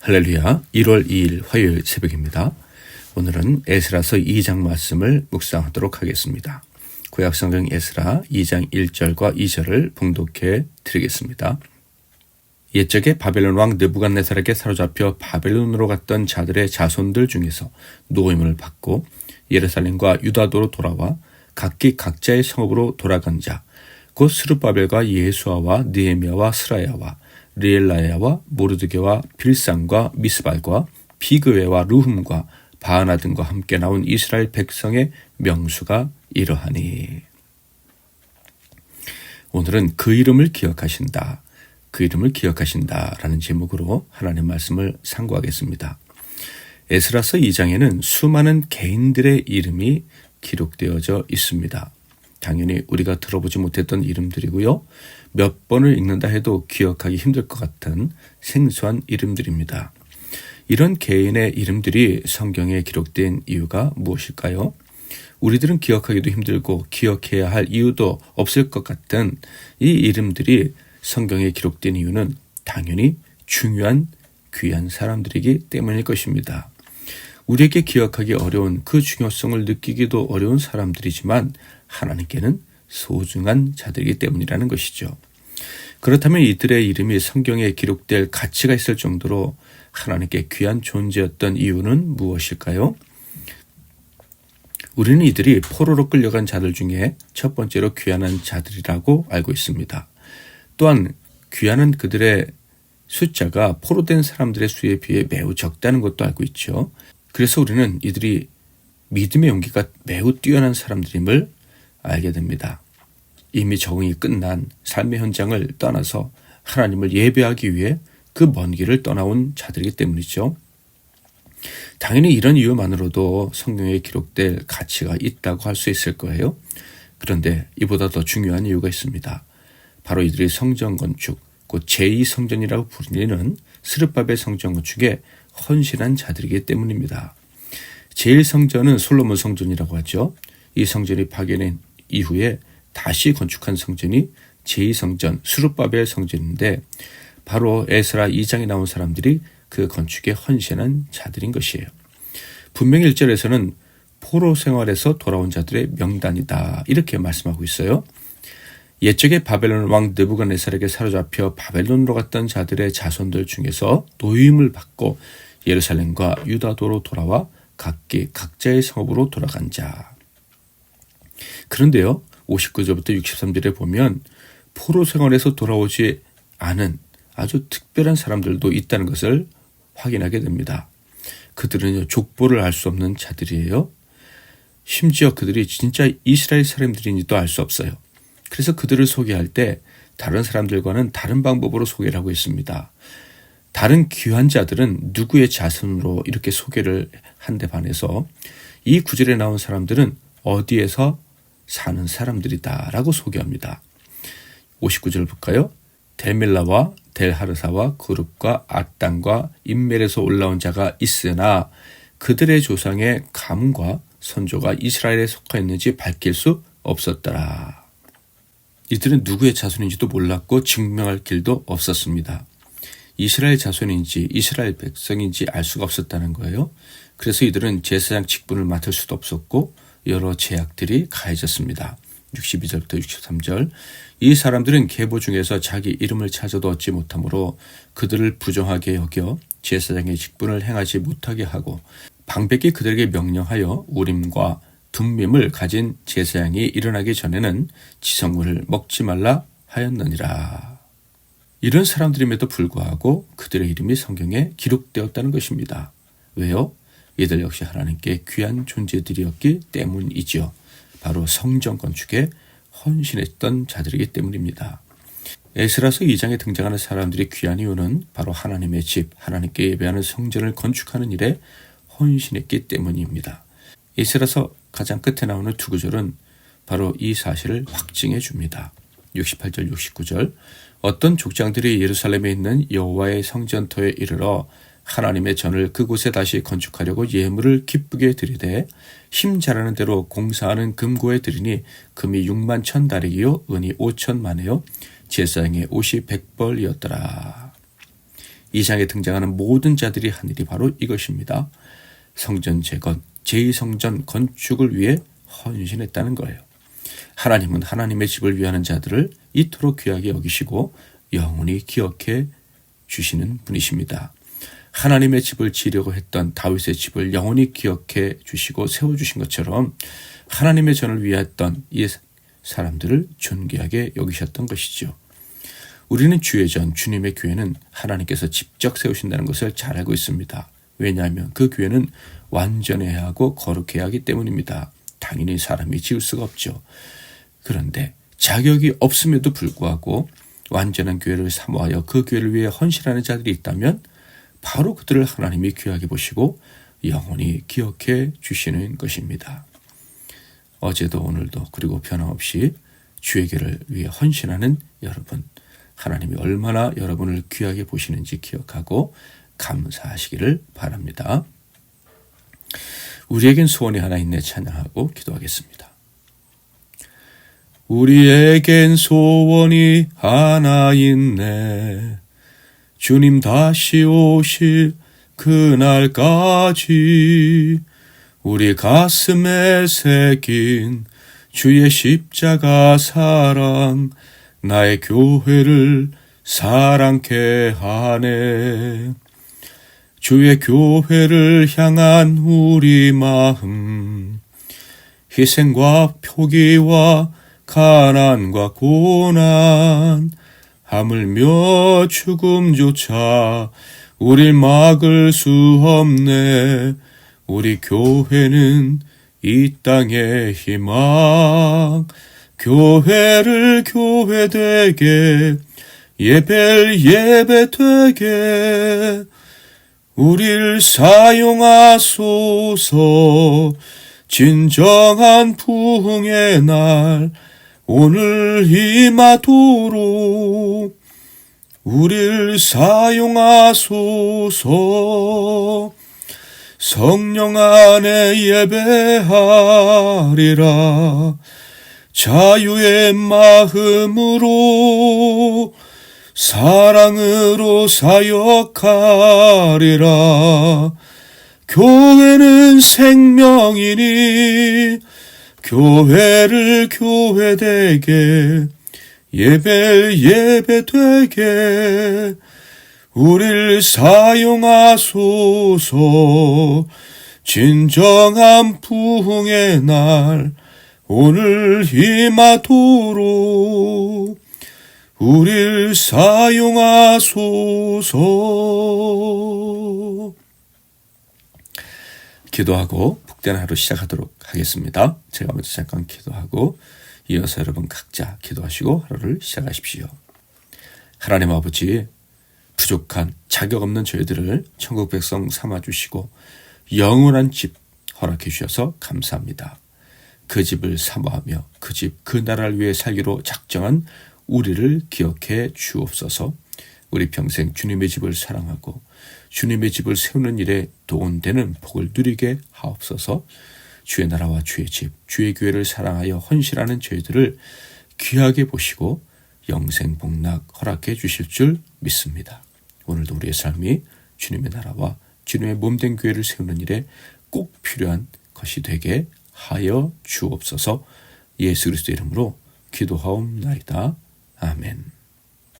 할렐루야. 1월 2일 화요일 새벽입니다. 오늘은 에스라서 2장 말씀을 묵상하도록 하겠습니다. 구약성경 에스라 2장 1절과 2절을 봉독해 드리겠습니다. 옛적에 바벨론 왕 느부갓네살에게 사로잡혀 바벨론으로 갔던 자들의 자손들 중에서 노임을 받고 예루살렘과 유다도로 돌아와 각기 각자의 성읍으로 돌아간 자, 곧 스룹바벨과 예수아와 느헤미야와 스라야와 리엘라야와 모르드게와 빌산과 미스발과 비그웨와 루흠과 바하나 등과 함께 나온 이스라엘 백성의 명수가 이러하니. 오늘은 그 이름을 기억하신다. 그 이름을 기억하신다 라는 제목으로 하나님의 말씀을 상고하겠습니다. 에스라서 2장에는 수많은 개인들의 이름이 기록되어져 있습니다. 당연히 우리가 들어보지 못했던 이름들이고요. 몇 번을 읽는다 해도 기억하기 힘들 것 같은 생소한 이름들입니다. 이런 개인의 이름들이 성경에 기록된 이유가 무엇일까요? 우리들은 기억하기도 힘들고 기억해야 할 이유도 없을 것 같은 이 이름들이 성경에 기록된 이유는 당연히 중요한 귀한 사람들이기 때문일 것입니다. 우리에게 기억하기 어려운 그 중요성을 느끼기도 어려운 사람들이지만 하나님께는 소중한 자들이기 때문이라는 것이죠. 그렇다면 이들의 이름이 성경에 기록될 가치가 있을 정도로 하나님께 귀한 존재였던 이유는 무엇일까요? 우리는 이들이 포로로 끌려간 자들 중에 첫 번째로 귀한한 자들이라고 알고 있습니다. 또한 귀한한 그들의 숫자가 포로된 사람들의 수에 비해 매우 적다는 것도 알고 있죠. 그래서 우리는 이들이 믿음의 용기가 매우 뛰어난 사람들임을 알게 됩니다. 이미 적응이 끝난 삶의 현장을 떠나서 하나님을 예배하기 위해 그 먼 길을 떠나온 자들이기 때문이죠. 당연히 이런 이유만으로도 성경에 기록될 가치가 있다고 할 수 있을 거예요. 그런데 이보다 더 중요한 이유가 있습니다. 바로 이들이 성전 건축, 곧 제2성전이라고 불리는 스룹바벨 성전 건축에 헌신한 자들이기 때문입니다. 제1성전은 솔로몬 성전이라고 하죠. 이 성전이 파괴된 이후에 다시 건축한 성전이 제2성전 스룹바벨 성전인데 바로 에스라 2장에 나온 사람들이 그 건축에 헌신한 자들인 것이에요. 분명히 1절에서는 포로 생활에서 돌아온 자들의 명단이다 이렇게 말씀하고 있어요. 옛적에 바벨론 왕 느부갓네살에게 사로잡혀 바벨론으로 갔던 자들의 자손들 중에서 노임을 받고 예루살렘과 유다도로 돌아와 각기 각자의 성읍으로 돌아간 자. 그런데요, 59절부터 63절에 보면 포로 생활에서 돌아오지 않은 아주 특별한 사람들도 있다는 것을 확인하게 됩니다. 그들은 족보를 알 수 없는 자들이에요. 심지어 그들이 진짜 이스라엘 사람들인지도 알 수 없어요. 그래서 그들을 소개할 때 다른 사람들과는 다른 방법으로 소개를 하고 있습니다. 다른 귀한 자들은 누구의 자손으로 이렇게 소개를 한데 반해서 이 구절에 나온 사람들은 어디에서 사는 사람들이다 라고 소개합니다. 59절 볼까요? 델멜라와 델하르사와 그룹과 앗단과 인멜에서 올라온 자가 있으나 그들의 조상의 감과 선조가 이스라엘에 속하였는지 밝힐 수 없었더라. 이들은 누구의 자손인지도 몰랐고 증명할 길도 없었습니다. 이스라엘 자손인지 이스라엘 백성인지 알 수가 없었다는 거예요. 그래서 이들은 제사장 직분을 맡을 수도 없었고 여러 제약들이 가해졌습니다. 62절부터 63절. 이 사람들은 계보 중에서 자기 이름을 찾아도 얻지 못하므로 그들을 부정하게 여겨 제사장의 직분을 행하지 못하게 하고 방백이 그들에게 명령하여 우림과 둠밈을 가진 제사장이 일어나기 전에는 지성물을 먹지 말라 하였느니라. 이런 사람들임에도 불구하고 그들의 이름이 성경에 기록되었다는 것입니다. 왜요? 이들 역시 하나님께 귀한 존재들이었기 때문이지요. 바로 성전 건축에 헌신했던 자들이기 때문입니다. 에스라서 2장에 등장하는 사람들이 귀한 이유는 바로 하나님의 집, 하나님께 예배하는 성전을 건축하는 일에 헌신했기 때문입니다. 에스라서 가장 끝에 나오는 두 구절은 바로 이 사실을 확증해 줍니다. 68절, 69절. 어떤 족장들이 예루살렘에 있는 여호와의 성전터에 이르러 하나님의 전을 그곳에 다시 건축하려고 예물을 기쁘게 드리되 힘 잘하는 대로 공사하는 금고에 드리니 금이 6만 1,000다리기요 은이 5,000만에요 제사장의 옷이 100벌이었더라. 2장에 등장하는 모든 자들이 한 일이 바로 이것입니다. 성전 재건, 제2성전 건축을 위해 헌신했다는 거예요. 하나님은 하나님의 집을 위하는 자들을 이토록 귀하게 여기시고 영원히 기억해 주시는 분이십니다. 하나님의 집을 지으려고 했던 다윗의 집을 영원히 기억해 주시고 세워주신 것처럼 하나님의 전을 위했던 이 사람들을 존귀하게 여기셨던 것이죠. 우리는 주의 전, 주님의 교회는 하나님께서 직접 세우신다는 것을 잘 알고 있습니다. 왜냐하면 그 교회는 완전해야 하고 거룩해야 하기 때문입니다. 당연히 사람이 지을 수가 없죠. 그런데 자격이 없음에도 불구하고 완전한 교회를 사모하여 그 교회를 위해 헌신하는 자들이 있다면 바로 그들을 하나님이 귀하게 보시고 영원히 기억해 주시는 것입니다. 어제도 오늘도 그리고 변함없이 주의 교회를 위해 헌신하는 여러분, 하나님이 얼마나 여러분을 귀하게 보시는지 기억하고 감사하시기를 바랍니다. 우리에겐 소원이 하나 있네 찬양하고 기도하겠습니다. 우리에겐 소원이 하나 있네. 주님 다시 오실 그날까지 우리 가슴에 새긴 주의 십자가 사랑 나의 교회를 사랑케 하네. 주의 교회를 향한 우리 마음, 희생과 표기와 가난과 고난, 하물며 죽음조차 우릴 막을 수 없네. 우리 교회는 이 땅의 희망, 교회를 교회되게, 예배를 예배되게 우릴 사용하소서. 진정한 부흥의 날 오늘 임하도록 우릴 사용하소서. 성령 안에 예배하리라. 자유의 마음으로 사랑으로 사역하리라. 교회는 생명이니 교회를 교회되게, 예배를 예배되게 우릴 사용하소서. 진정한 부흥의 날 오늘 임하도록 우릴 사용하소서. 기도하고 복된 하루 시작하도록 하겠습니다. 제가 먼저 잠깐 기도하고 이어서 여러분 각자 기도하시고 하루를 시작하십시오. 하나님 아버지, 부족한 자격 없는 저희들을 천국 백성 삼아주시고 영원한 집 허락해 주셔서 감사합니다. 그 집을 사모하며 그 집, 그 나라를 위해 살기로 작정한 우리를 기억해 주옵소서. 우리 평생 주님의 집을 사랑하고 주님의 집을 세우는 일에 도움되는 복을 누리게 하옵소서. 주의 나라와 주의 집, 주의 교회를 사랑하여 헌신하는 저희들을 귀하게 보시고 영생 복락 허락해 주실 줄 믿습니다. 오늘도 우리의 삶이 주님의 나라와 주님의 몸된 교회를 세우는 일에 꼭 필요한 것이 되게 하여 주옵소서. 예수 그리스도 이름으로 기도하옵나이다. 아멘.